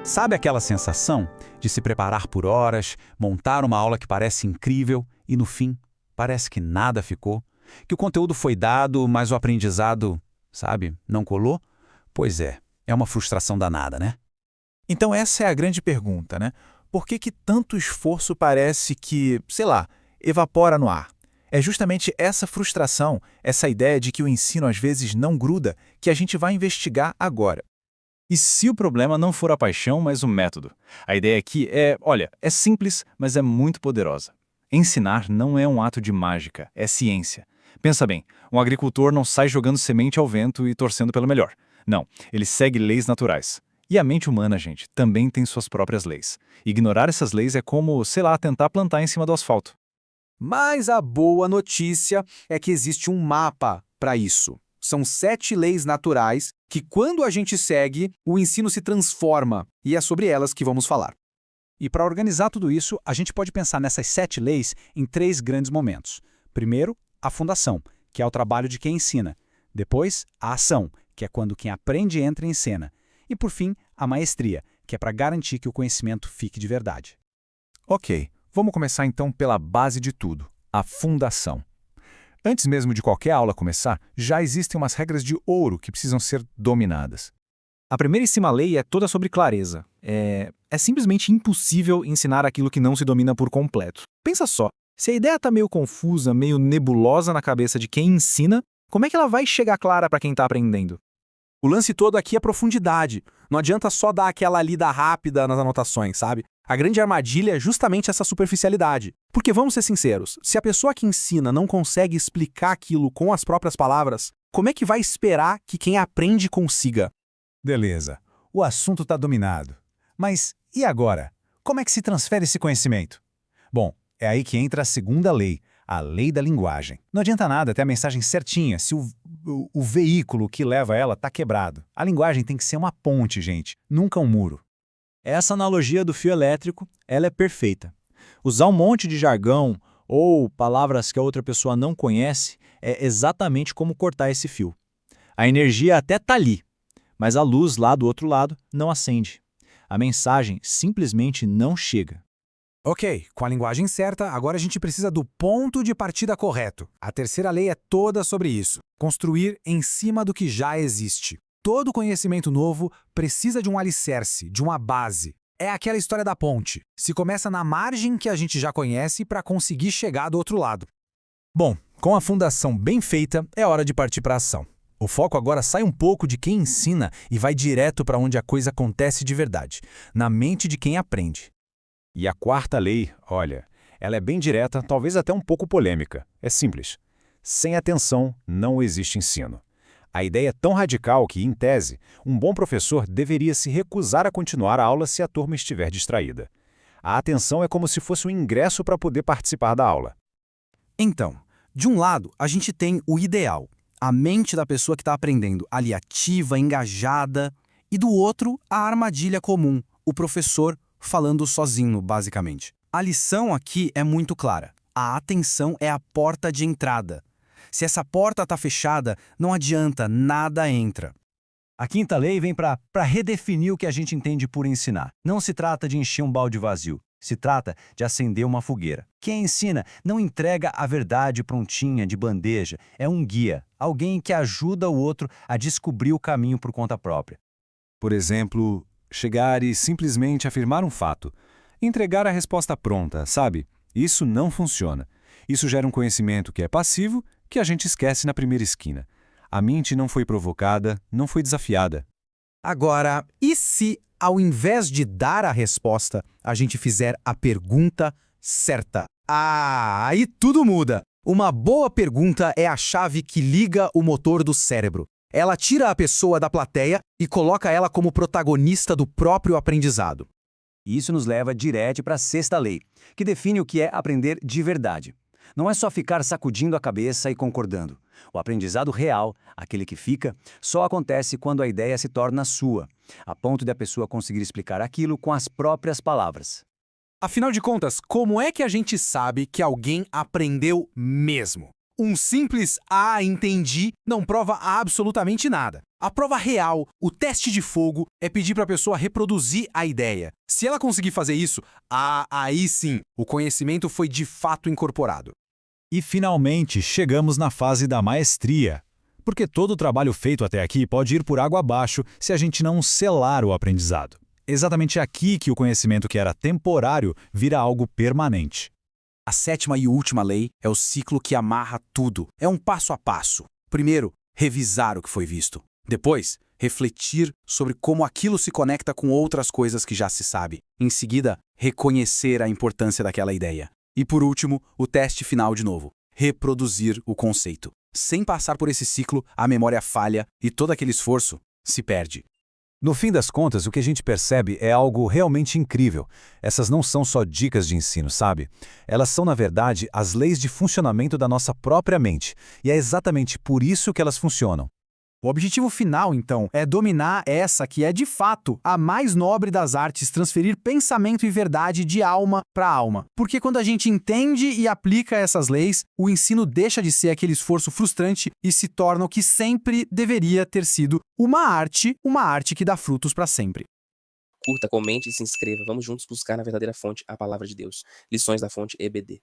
Sabe aquela sensação de se preparar por horas, montar uma aula que parece incrível e, no fim, parece que nada ficou? Que o conteúdo foi dado, mas o aprendizado, sabe, não colou? Pois é uma frustração danada, né? Então essa é a grande pergunta, né? Por que tanto esforço parece que, sei lá, evapora no ar? É justamente essa frustração, essa ideia de que o ensino às vezes não gruda, que a gente vai investigar agora. E se o problema não for a paixão, mas o método? A ideia aqui é simples, mas é muito poderosa. Ensinar não é um ato de mágica, é ciência. Pensa bem, um agricultor não sai jogando semente ao vento e torcendo pelo melhor. Não, ele segue leis naturais. E a mente humana, gente, também tem suas próprias leis. Ignorar essas leis é como, sei lá, tentar plantar em cima do asfalto. Mas a boa notícia é que existe um mapa para isso. São 7 leis naturais que, quando a gente segue, o ensino se transforma, e é sobre elas que vamos falar. E para organizar tudo isso, a gente pode pensar nessas 7 leis em 3 grandes momentos. Primeiro, a fundação, que é o trabalho de quem ensina. Depois, a ação, que é quando quem aprende entra em cena. E, por fim, a maestria, que é para garantir que o conhecimento fique de verdade. Ok, vamos começar então pela base de tudo, a fundação. Antes mesmo de qualquer aula começar, já existem umas regras de ouro que precisam ser dominadas. A primeiríssima lei é toda sobre clareza. É simplesmente impossível ensinar aquilo que não se domina por completo. Pensa só, se a ideia está meio confusa, meio nebulosa na cabeça de quem ensina, como é que ela vai chegar clara para quem está aprendendo? O lance todo aqui é profundidade. Não adianta só dar aquela lida rápida nas anotações, sabe? A grande armadilha é justamente essa superficialidade. Porque vamos ser sinceros, se a pessoa que ensina não consegue explicar aquilo com as próprias palavras, como é que vai esperar que quem aprende consiga? Beleza, o assunto está dominado. Mas e agora? Como é que se transfere esse conhecimento? Bom, é aí que entra a segunda lei, a lei da linguagem. Não adianta nada ter a mensagem certinha se o veículo que leva ela está quebrado. A linguagem tem que ser uma ponte, gente, nunca um muro. Essa analogia do fio elétrico, ela é perfeita. Usar um monte de jargão ou palavras que a outra pessoa não conhece é exatamente como cortar esse fio. A energia até está ali, mas a luz lá do outro lado não acende. A mensagem simplesmente não chega. Ok, com a linguagem certa, agora a gente precisa do ponto de partida correto. A terceira lei é toda sobre isso. Construir em cima do que já existe. Todo conhecimento novo precisa de um alicerce, de uma base. É aquela história da ponte. Se começa na margem que a gente já conhece para conseguir chegar do outro lado. Bom, com a fundação bem feita, é hora de partir para a ação. O foco agora sai um pouco de quem ensina e vai direto para onde a coisa acontece de verdade, na mente de quem aprende. E a quarta lei, olha, ela é bem direta, talvez até um pouco polêmica. É simples. Sem atenção, não existe ensino. A ideia é tão radical que, em tese, um bom professor deveria se recusar a continuar a aula se a turma estiver distraída. A atenção é como se fosse um ingresso para poder participar da aula. Então, de um lado, a gente tem o ideal, a mente da pessoa que está aprendendo, ali ativa, engajada, e do outro, a armadilha comum, o professor falando sozinho, basicamente. A lição aqui é muito clara. A atenção é a porta de entrada. Se essa porta está fechada, não adianta, nada entra. A quinta lei vem para redefinir o que a gente entende por ensinar. Não se trata de encher um balde vazio, se trata de acender uma fogueira. Quem ensina não entrega a verdade prontinha, de bandeja, é um guia, alguém que ajuda o outro a descobrir o caminho por conta própria. Por exemplo, chegar e simplesmente afirmar um fato. Entregar a resposta pronta, sabe? Isso não funciona. Isso gera um conhecimento que é passivo, que a gente esquece na primeira esquina. A mente não foi provocada, não foi desafiada. Agora, e se, ao invés de dar a resposta, a gente fizer a pergunta certa? Ah, aí tudo muda! Uma boa pergunta é a chave que liga o motor do cérebro. Ela tira a pessoa da plateia e coloca ela como protagonista do próprio aprendizado. Isso nos leva direto para a sexta lei, que define o que é aprender de verdade. Não é só ficar sacudindo a cabeça e concordando. O aprendizado real, aquele que fica, só acontece quando a ideia se torna sua, a ponto de a pessoa conseguir explicar aquilo com as próprias palavras. Afinal de contas, como é que a gente sabe que alguém aprendeu mesmo? Um simples "ah, entendi" não prova absolutamente nada. A prova real, o teste de fogo, é pedir para a pessoa reproduzir a ideia. Se ela conseguir fazer isso, aí sim, o conhecimento foi de fato incorporado. E finalmente chegamos na fase da maestria. Porque todo o trabalho feito até aqui pode ir por água abaixo se a gente não selar o aprendizado. Exatamente aqui que o conhecimento que era temporário vira algo permanente. A sétima e última lei é o ciclo que amarra tudo. É um passo a passo. Primeiro, revisar o que foi visto. Depois, refletir sobre como aquilo se conecta com outras coisas que já se sabe. Em seguida, reconhecer a importância daquela ideia. E por último, o teste final de novo. Reproduzir o conceito. Sem passar por esse ciclo, a memória falha e todo aquele esforço se perde. No fim das contas, o que a gente percebe é algo realmente incrível. Essas não são só dicas de ensino, sabe? Elas são, na verdade, as leis de funcionamento da nossa própria mente. E é exatamente por isso que elas funcionam. O objetivo final, então, é dominar essa que é, de fato, a mais nobre das artes, transferir pensamento e verdade de alma para alma. Porque quando a gente entende e aplica essas leis, o ensino deixa de ser aquele esforço frustrante e se torna o que sempre deveria ter sido uma arte que dá frutos para sempre. Curta, comente e se inscreva. Vamos juntos buscar na verdadeira fonte, a palavra de Deus. Lições da fonte EBD.